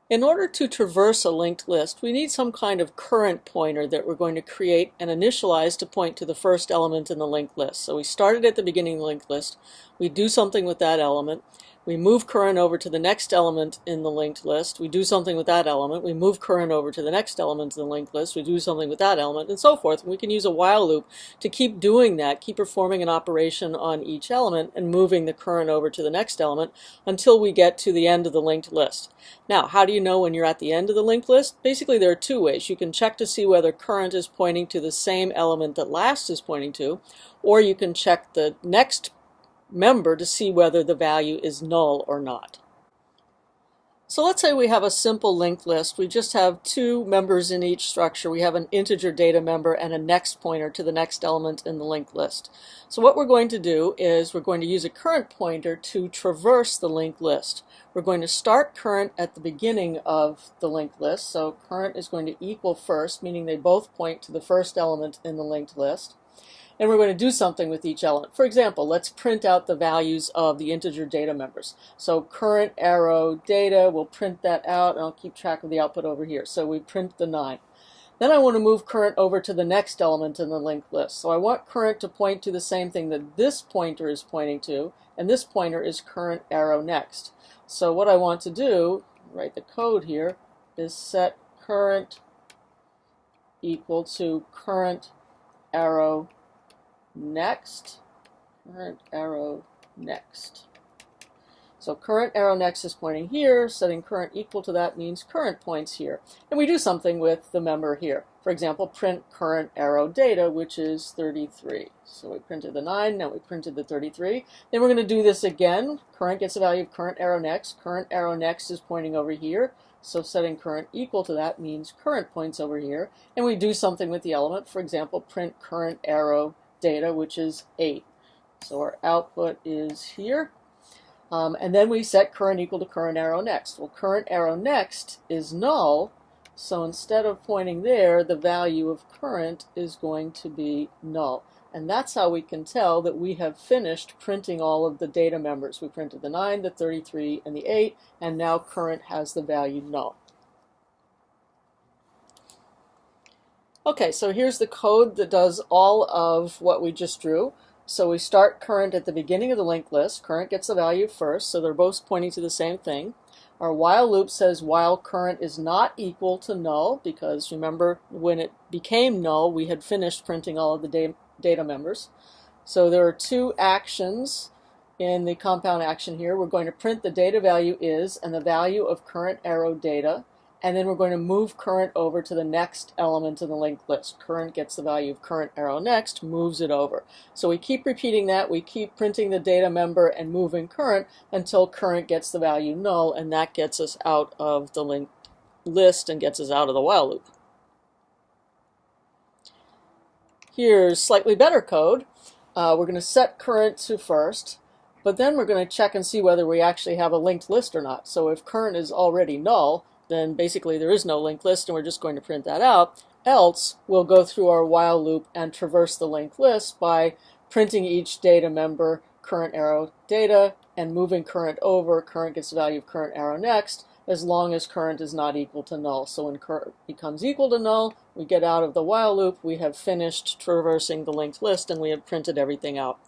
In order to traverse a linked list, we need some kind of current pointer that we're going to create and initialize to point to the first element in the linked list. So we started at the beginning of the linked list, we do something with that element, we move current over to the next element in the linked list, we do something with that element, we move current over to the next element in the linked list, we do something with that element, and so forth. And we can use a while loop to keep doing that, keep performing an operation on each element and moving the current over to the next element until we get to the end of the linked list. Now, how do you know when you're at the end of the linked list? Basically, there are two ways. You can check to see whether current is pointing to the same element that last is pointing to, or you can check the next member to see whether the value is null or not. So let's say we have a simple linked list. We just have two members in each structure. We have an integer data member and a next pointer to the next element in the linked list. So what we're going to do is we're going to use a current pointer to traverse the linked list. We're going to start current at the beginning of the linked list. So current is going to equal first, meaning they both point to the first element in the linked list. And we're going to do something with each element. For example, let's print out the values of the integer data members. So current arrow data, we'll print that out, and I'll keep track of the output over here. So we print the 9. Then I want to move current over to the next element in the linked list. So I want current to point to the same thing that this pointer is pointing to, and this pointer is current arrow next. So what I want to do, write the code here, is set current equal to current arrow next, current arrow next. So current arrow next is pointing here, setting current equal to that means current points here. And we do something with the member here. For example, print current arrow data, which is 33. So we printed the 9, now we printed the 33. Then we're going to do this again. Current gets the value of current arrow next. Current arrow next is pointing over here. So setting current equal to that means current points over here. And we do something with the element. For example, print current arrow data, which is 8. So our output is here. And then we set current equal to current arrow next. Well, current arrow next is null, so instead of pointing there, the value of current is going to be null. And that's how we can tell that we have finished printing all of the data members. We printed the 9, the 33, and the 8, and now current has the value null. Okay, so here's the code that does all of what we just drew. So we start current at the beginning of the linked list. Current gets the value first, so they're both pointing to the same thing. Our while loop says while current is not equal to null, because remember when it became null, we had finished printing all of the data members. So there are two actions in the compound action here. We're going to print the data value is and the value of current arrow data. And then we're going to move current over to the next element in the linked list. Current gets the value of current arrow next, moves it over. So we keep repeating that. We keep printing the data member and moving current until current gets the value null, and that gets us out of the linked list and gets us out of the while loop. Here's slightly better code. We're going to set current to first, but then we're going to check and see whether we actually have a linked list or not. So if current is already null, then basically there is no linked list and we're just going to print that out. Else, we'll go through our while loop and traverse the linked list by printing each data member current arrow data and moving current over. Current gets the value of current arrow next as long as current is not equal to null. So when current becomes equal to null, we get out of the while loop. We have finished traversing the linked list and we have printed everything out.